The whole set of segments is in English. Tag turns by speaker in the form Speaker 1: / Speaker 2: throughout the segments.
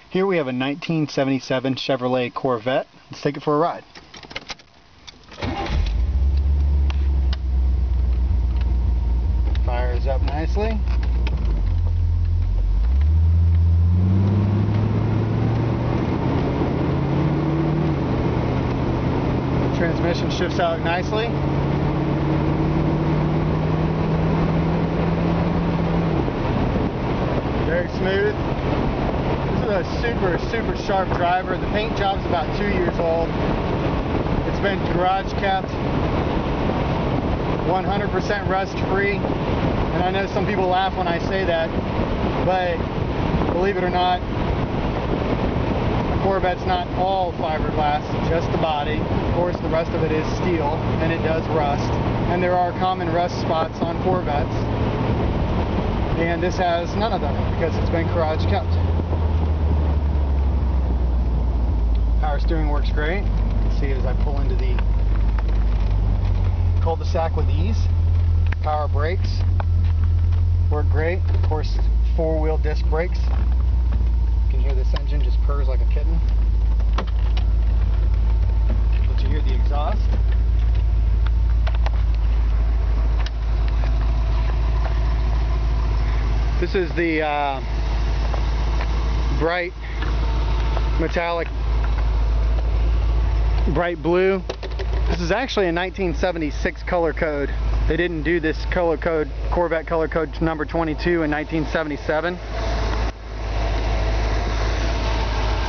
Speaker 1: Here we have a 1977 Chevrolet Corvette. Let's take it for a ride. Fires up nicely. The transmission shifts out nicely. Very smooth. This is a super sharp driver. The paint job's about 2 years old. It's been garage kept, 100% rust free. And I know some people laugh when I say that, but believe it or not, a Corvette's not all fiberglass, just the body. Of course, the rest of it is steel, and it does rust. And there are common rust spots on Corvettes. And this has none of them because it's been garage kept. Power steering works great. You can see as I pull into the cul-de-sac with ease. Power brakes work great. Of course, 4-wheel disc brakes. You can hear this engine just purrs like a kitten. But you hear the exhaust. This is the bright metallic bright blue. This is actually a 1976 color code. They didn't do this color code, Corvette color code number 22 in 1977.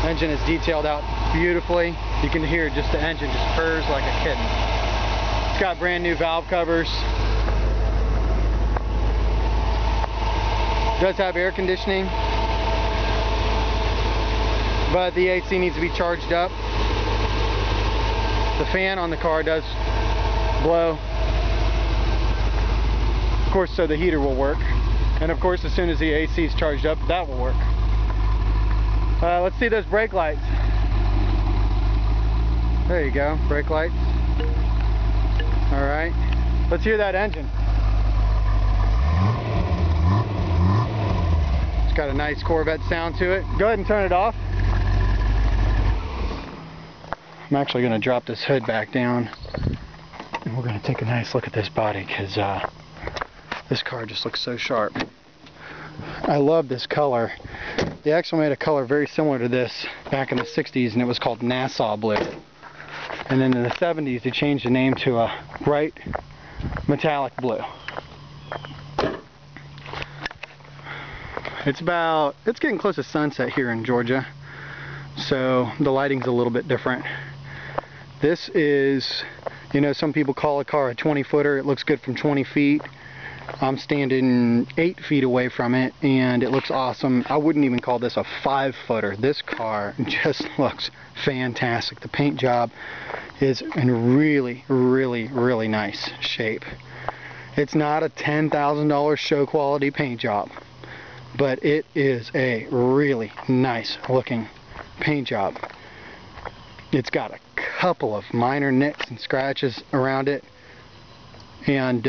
Speaker 1: Engine is detailed out beautifully. You can hear just the engine just purrs like a kitten. It's got brand new valve covers. It does have air conditioning, but the AC needs to be charged up. The fan on the car does blow, of course, so the heater will work. And of course, as soon as the AC is charged up, that will work. Let's see those brake lights. There you go, brake lights. Alright, let's hear that engine. It's got a nice Corvette sound to it. Go ahead and turn it off. I'm actually going to drop this hood back down and we're going to take a nice look at this body because this car just looks so sharp. I love this color. They actually made a color very similar to this back in the 60s and it was called Nassau blue. And then in the 70s they changed the name to a bright metallic blue. It's getting close to sunset here in Georgia, so the lighting's a little bit different. This is, you know, some people call a car a 20-footer. It looks good from 20 feet. I'm standing 8 feet away from it and it looks awesome. I wouldn't even call this a 5-footer. This car just looks fantastic. The paint job is in really nice shape. It's not a $10,000 show quality paint job, but it is a really nice looking paint job. It's got a couple of minor nicks and scratches around it, and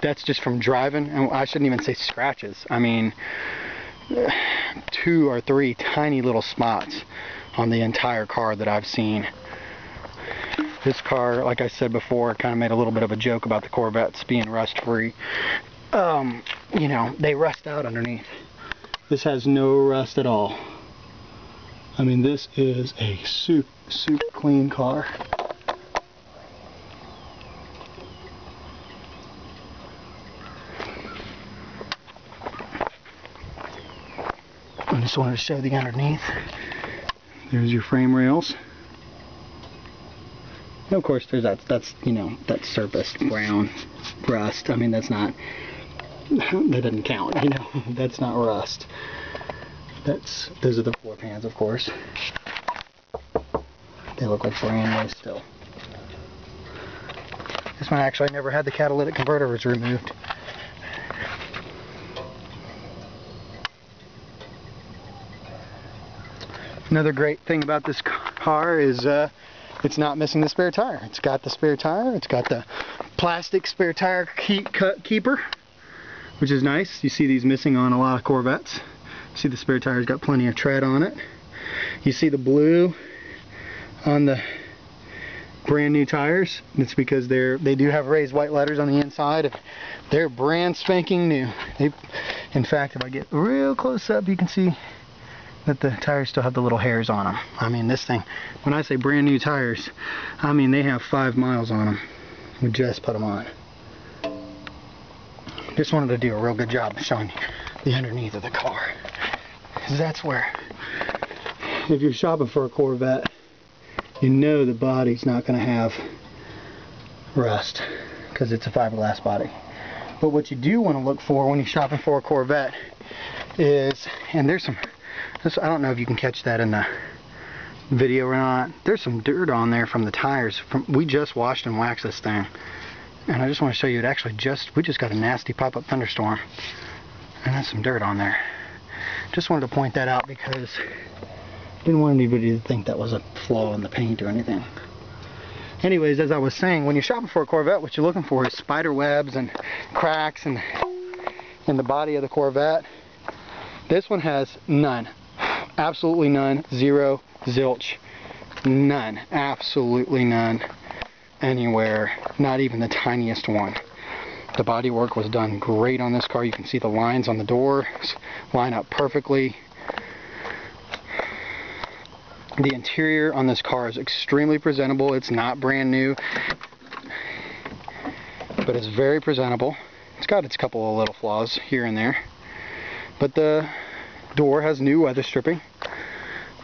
Speaker 1: that's just from driving. And I shouldn't even say scratches. I mean 2 or 3 tiny little spots on the entire car that I've seen. This car, like I said before, kind of made a little bit of a joke about the Corvettes being rust free. You know, they rust out underneath. This has no rust at all. I mean, this is a super clean car. I just wanted to show the underneath. There's your frame rails. And of course, there's that's you know, that surface brown rust. I mean, that doesn't count. You know, that's not rust. Those are the floor pans, of course. They look like brand new still. This one actually never had the catalytic converter was removed. Another great thing about this car is it's not missing the spare tire. It's got the spare tire. It's got the plastic spare tire keeper, which is nice. You see these missing on a lot of Corvettes. See, the spare tire's got plenty of tread on it. You see the blue on the brand new tires. It's because they do have raised white letters on the inside. They're brand spanking new. In fact, if I get real close up, you can see that the tires still have the little hairs on them. I mean, this thing, when I say brand new tires, I mean they have 5 miles on them. We just put them on. Just wanted to do a real good job of showing you the underneath of the car. Because that's where, if you're shopping for a Corvette, you know the body's not going to have rust because it's a fiberglass body. But what you do want to look for when you're shopping for a Corvette is, and there's some, I don't know if you can catch that in the video or not, there's some dirt on there from the tires. We just washed and waxed this thing. And I just want to show you, we just got a nasty pop-up thunderstorm. And there's some dirt on there. Just wanted to point that out because I didn't want anybody to think that was a flaw in the paint or anything. Anyways, as I was saying, when you're shopping for a Corvette, what you're looking for is spider webs and cracks in the body of the Corvette. This one has none. Absolutely none. Zero. Zilch. None. Absolutely none. Anywhere. Not even the tiniest one. The body work was done great on this car. You can see the lines on the doors line up perfectly. The interior on this car is extremely presentable. It's not brand new, but it's very presentable. It's got its couple of little flaws here and there, but the door has new weather stripping.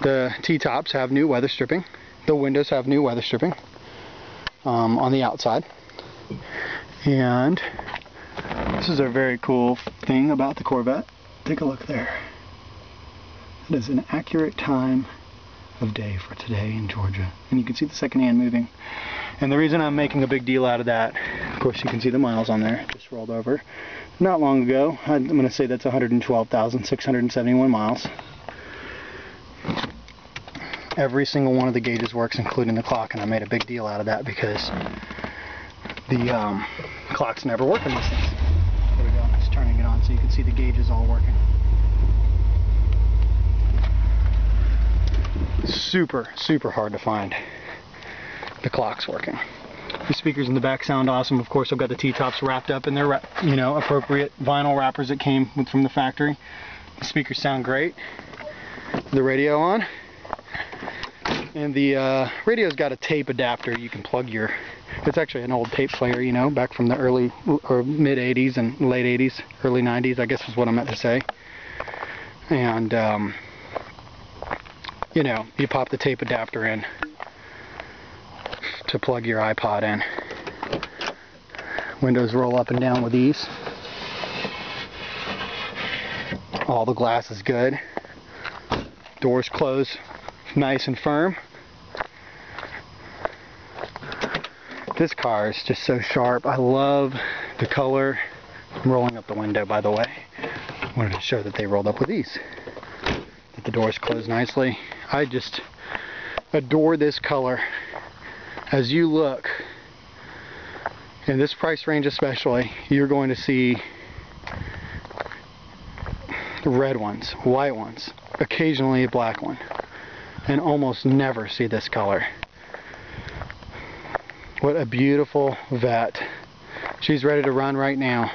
Speaker 1: The T-tops have new weather stripping. The windows have new weather stripping on the outside. And this is a very cool thing about the Corvette. Take a look there. It is an accurate time of day for today in Georgia. And you can see the second hand moving. And the reason I'm making a big deal out of that, of course you can see the miles on there, just rolled over. Not long ago, I'm going to say that's 112,671 miles. Every single one of the gauges works, including the clock, and I made a big deal out of that because the clocks never work in these things. There we go, just turning it on so you can see the gauges all working. Super, super hard to find the clocks working. The speakers in the back sound awesome. Of course, I've got the T-tops wrapped up in their, appropriate vinyl wrappers that came from the factory. The speakers sound great. The radio on. And the radio's got a tape adapter. You can plug your, it's actually an old tape player, back from the early or mid 80s and late 80s, early 90s, I guess is what I meant to say. And, you pop the tape adapter in to plug your iPod in. Windows roll up and down with ease. All the glass is good. Doors close nice and firm. This car is just so sharp. I love the color. I'm rolling up the window, by the way. I wanted to show that they rolled up with ease. That the doors close nicely. I just adore this color. As you look, in this price range especially, you're going to see red ones, white ones, occasionally a black one, and almost never see this color. What a beautiful vet. She's ready to run right now.